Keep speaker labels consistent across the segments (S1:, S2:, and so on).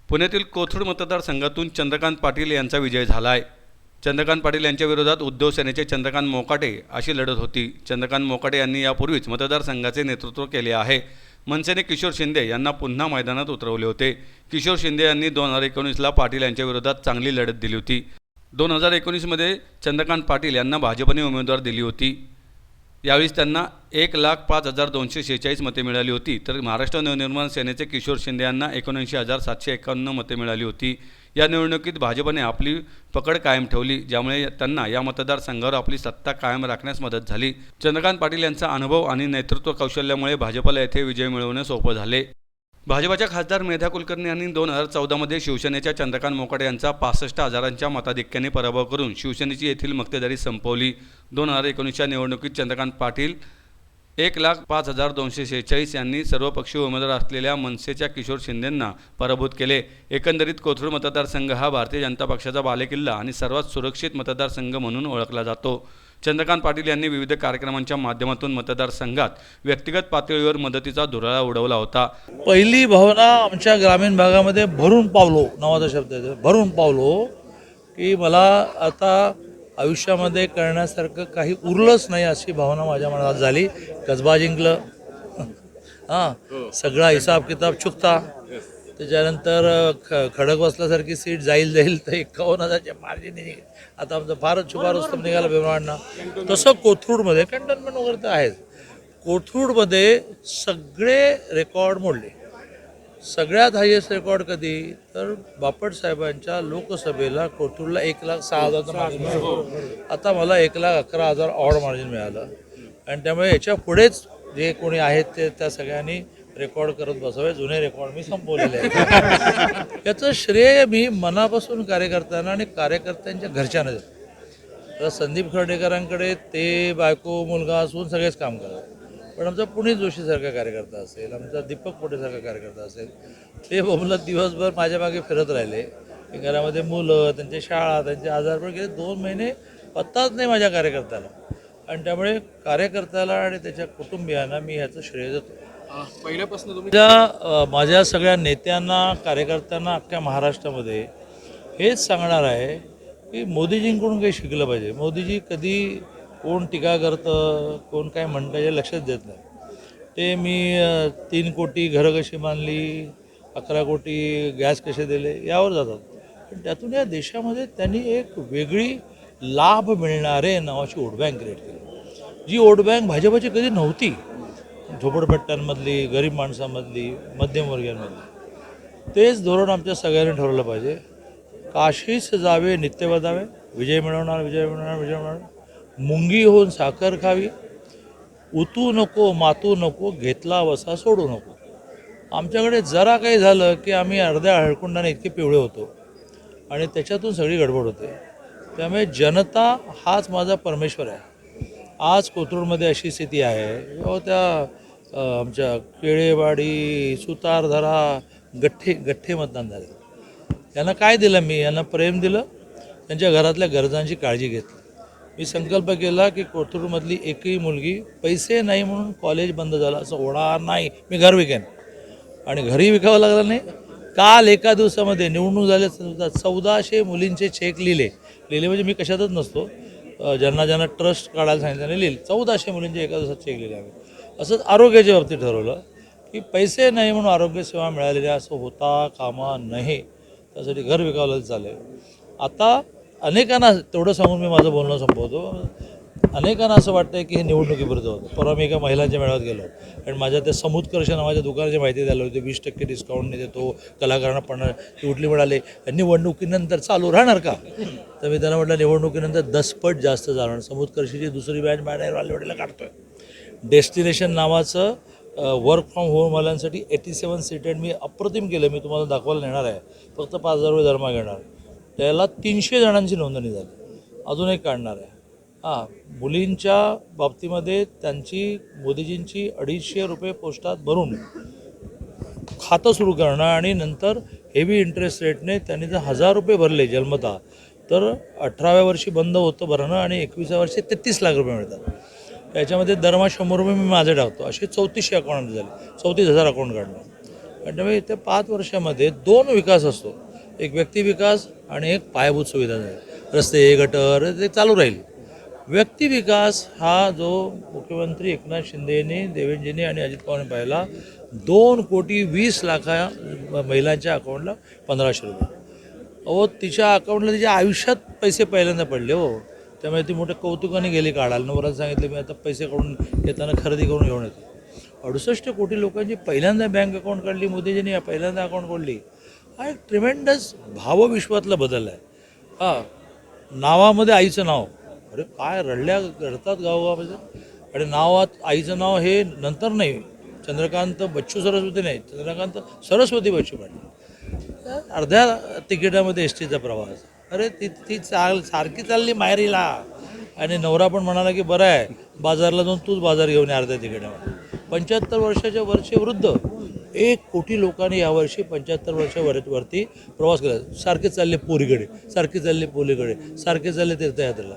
S1: पुण्यातील कोथरूड मतदारसंघातून चंद्रकांत पाटील यांचा विजय झाला आहे. चंद्रकांत पाटील यांच्या विरोधात उद्धव सेनेचे चंद्रकांत मोकाटे अशी लढत होती. चंद्रकांत मोकाटे यांनी यापूर्वीच मतदारसंघाचे नेतृत्व केले आहे. मनसेने किशोर शिंदे यांना पुन्हा मैदानात उतरवले होते. किशोर शिंदे यांनी 2019ला पाटील यांच्या विरोधात चांगली लढत दिली होती. 2019मध्ये चंद्रकांत पाटील यांना भाजपने उमेदवार दिली होती. यावेळी त्यांना 1,05,246 मते मिळाली होती, तर महाराष्ट्र नवनिर्माण सेनेचे किशोर शिंदे यांना 79,751 मते मिळाली होती. या निवडणुकीत भाजपने आपली पकड कायम ठेवली, ज्यामुळे त्यांना या मतदारसंघावर आपली सत्ता कायम राखण्यास मदत झाली. चंद्रकांत पाटील यांचा अनुभव आणि नेतृत्व कौशल्यामुळे भाजपला येथे विजय मिळवणे सोपे झाले. भाजपाच्या खासदार मेधा कुलकर्णी यांनी 2014मध्ये शिवसेनेच्या चंद्रकांत मोकाटे यांचा 65,000च्या मताधिक्याने पराभव करून शिवसेनेची येथील मक्तेदारी संपवली. 2019च्या निवडणुकीत चंद्रकांत पाटील 1,05,246 यांनी सर्वपक्षीय उमेदवार असलेल्या मनसेच्या किशोर शिंदेंना पराभूत केले. एकंदरीत कोथरूड मतदारसंघ हा भारतीय जनता पक्षाचा बालेकिल्ला आणि सर्वात सुरक्षित मतदारसंघ म्हणून ओळखला जातो. चंद्रकांत पाटील यांनी विविध कार्यक्रमांच्या माध्यमातून मतदारसंघात व्यक्तिगत पातळीवर मदतीचा धुराळा उडवला होता.
S2: पहिली भावना आमच्या ग्रामीण भागामध्ये भरून पावलो नावाचा शब्द आहे, भरून पावलो की मला आता आयुष्यामध्ये करण्यासारखं काही उरलंच नाही अशी भावना माझ्या मनात झाली. कसबा जिंकलं, सगळा हिसाब किताब चुकता. त्याच्यानंतर खडक बसल्यासारखी सीट जाईल तर 51,000च्या मार्जिन. आता आमचं फारच छुपा रुस्तम निघाला बेमांना. तसं कोथरूडमध्ये कॅन्टोन्मेंट वगैरे तर आहेच. कोथरूडमध्ये सगळे रेकॉर्ड मोडले. सगळ्यात हायेस्ट रेकॉर्ड कधी तर बापट साहेबांच्या लोकसभेला कोथरूडला 1,06,000चं मार्जिन. आता मला 1,11,000 ऑड मार्जिन मिळालं. आणि त्यामुळे याच्या पुढेच जे कोणी आहेत ते त्या सगळ्यांनी रेकॉर्ड करत बसावे. जुने रेकॉर्ड मी संपवलेले आहेत. याचं श्रेय मी मनापासून कार्यकर्त्यांना आणि कार्यकर्त्यांच्या घरच्यांना देतो. तर संदीप खर्डेकरांकडे ते बायको मुलगा असून सगळेच काम करतात, पण आमचा पुनीत जोशीसारखा कार्यकर्ता असेल, आमचा दीपक पोटेसारखा कार्यकर्ता असेल, ते बोमलत दिवसभर माझ्या मागे फिरत राहिले. घरामध्ये मुलं, त्यांच्या शाळा, त्यांचे आजारपण गेले 2 महिने पत्ताच नाही माझ्या कार्यकर्त्याला. आणि त्यामुळे कार्यकर्त्याला आणि त्याच्या कुटुंबियांना मी ह्याचं श्रेय देतो.
S3: पहिल्यापासून तुम्ही
S2: माझ्या सगळ्या नेत्यांना, कार्यकर्त्यांना अख्ख्या महाराष्ट्रामध्ये हेच सांगणार आहे की मोदीजींकडून काही शिकलं पाहिजे. मोदीजी कधी कोण टीका करतं, कोण काय म्हणतं हे लक्षात देत नाही. ते मी 3 कोटी घरं कशी बांधली, 11 कोटी गॅस कसे दिले यावर जातात. पण त्यातून या देशामध्ये त्यांनी एक वेगळी लाभ मिळणारे नावाची वोट बँक क्रिएट केली, जी वोट बँक भाजपची कधी नव्हती. झोपडपट्ट्यांमधली, गरीब माणसांमधली, मध्यमवर्गीयांमधली. तेच धोरण आमच्या सगळ्यांनी ठरवलं पाहिजे. काशीस जावे नित्य बजावे, विजय मिळवणार, विजय मिळवणार, विजय मिळवणार. मुंगी होऊन साखर खावी, उतू नको मातू नको, घेतला वसा सोडू नको. आमच्याकडे जरा काही झालं की आम्ही अर्ध्या हळकुंडाने इतके पिवळे होतो आणि त्याच्यातून सगळी गडबड होते. त्यामुळे जनता हाच माझा परमेश्वर आहे. आज कोथरूडमध्ये अशी स्थिती आहे, त्या आमच्या केळेवाडी, सुतारधरा, गठ्ठे मतदान झाले. यांना काय दिलं मी? यांना प्रेम दिलं, त्यांच्या घरातल्या गरजांची काळजी घेतली. मी संकल्प केला की कोथरूडमधली एकही मुलगी पैसे नाही म्हणून कॉलेज बंद झालं असं होणार नाही. मी घर विकेन. आणि घरी विकावं लागलं नाही. काल एका दिवसामध्ये निवडणूक झाल्या 1400 मुलींचे चेक लिहिले म्हणजे मी कशातच नसतो. ज्यांना ट्रस्ट काढायला सांगितलं नाही लिहिले. 1400 मुलींचे एका दिवसात चेक लिहिले आम्ही. असंच आरोग्याच्या बाबतीत ठरवलं की पैसे नाही म्हणून आरोग्यसेवा मिळालेल्या असं होता कामा नये. त्यासाठी घर विकावलं चालेल. आता अनेकांना तेवढं सांगून मी माझं बोलणं संपवतो. अनेकांना असं वाटतं की हे निवडणुकीविरुद्ध होतं. परवा मी एका महिलांच्या मेळाव्यात गेलो आणि माझ्या त्या समुत्कर्ष नावाच्या दुकानाची माहिती द्यायला होती. 20% डिस्काउंटने देतो कलाकारांना. पण ती उठली म्हणाले निवडणुकीनंतर चालू राहणार का? तर मी त्यांना म्हटलं निवडणुकीनंतर 10 पट जास्त जाणार. समुत्कर्षीची दुसरी बॅच बाहेर वालेवाडीला काढतोय. डेस्टिनेशन नावाचं वर्क फ्रॉम होमवाल्यांसाठी 87 सीटेड मी अप्रतिम केलं. मी तुम्हाला दाखवायला नेणार आहे. फक्त 5,000 रुपये धर्मा घेणार. त्याला 300 जणांची नोंदणी झाली. अजून एक काढणार आहे. मुलींच्या बाबतीमध्ये त्यांची मोदीजींची 250 रुपये पोस्टात भरून खातं सुरू करणं आणि नंतर हेवी इंटरेस्ट रेटने त्यांनी जर 1,000 रुपये भरले जन्मता तर 18व्या वर्षी बंद होतं भरणं आणि 21व्या वर्षी 33 लाख रुपये मिळतात. त्याच्यामध्ये दरमहा 100 रुपये मी माझे टाकतो. असे 3400 अकाउंट झाले. 34,000 अकाउंट काढणं. आणि त्यामुळे त्या 5 वर्षामध्ये 2 विकास असतो, एक व्यक्ती विकास आणि एक पायाभूत सुविधा, रस्ते गटर ते चालू राहील. व्यक्ती विकास हा जो मुख्यमंत्री एकनाथ शिंदेने, देवेंद्रजींनी आणि अजित पवारांनी पाहिला, 2,20,00,000 महिलांच्या अकाउंटला 1,500 रुपये. अहो, तिच्या अकाउंटला तिच्या आयुष्यात पैसे पहिल्यांदा पडले हो. त्यामुळे ती मोठ्या कौतुकाने गेली काढायला. नवऱ्याला सांगितलं मी आता पैसे काढून येताना खरेदी करून घेऊन येतो. 68 कोटी लोकांची पहिल्यांदा बँक अकाउंट काढली मोदीजींनी, पहिल्यांदा अकाउंट काढली. हा एक ट्रिमेंडस भावविश्वातला बदल आहे. हां, नावामध्ये आईचं नाव, अरे काय रडतात गावोगावमध्ये. आणि नावात आईचं नाव हे नंतर नाही, चंद्रकांत बच्चू सरस्वती नाही, चंद्रकांत सरस्वती बच्चू पाटील. अर्ध्या तिकिटामध्ये एस टीचा प्रवास. अरे ती सारखी चालली माहेरीला, आणि नवरा पण म्हणाला की बरं आहे, बाजारला जाऊन तूच बाजार घेऊन ये अर्ध्या तिकिटामध्ये. 75 वर्षाच्या वरचे वृद्ध, 1 कोटी लोकांनी यावर्षी 75 वर्षावरती प्रवास केला. सारखे चालले पुरीकडे, सारखे चालले पोलीकडे, सारखे चालले तीर्थयात्रेला.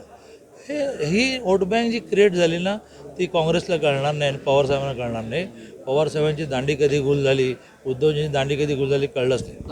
S2: ही वोट बँक जी क्रिएट झाली ना, ती काँग्रेसला कळणार नाही आणि पवारसाहेबांना कळणार नाही. पवारसाहेबांची दांडी कधी गुल झाली, उद्धवजींची दांडी कधी गुल झाली कळलंच नाही.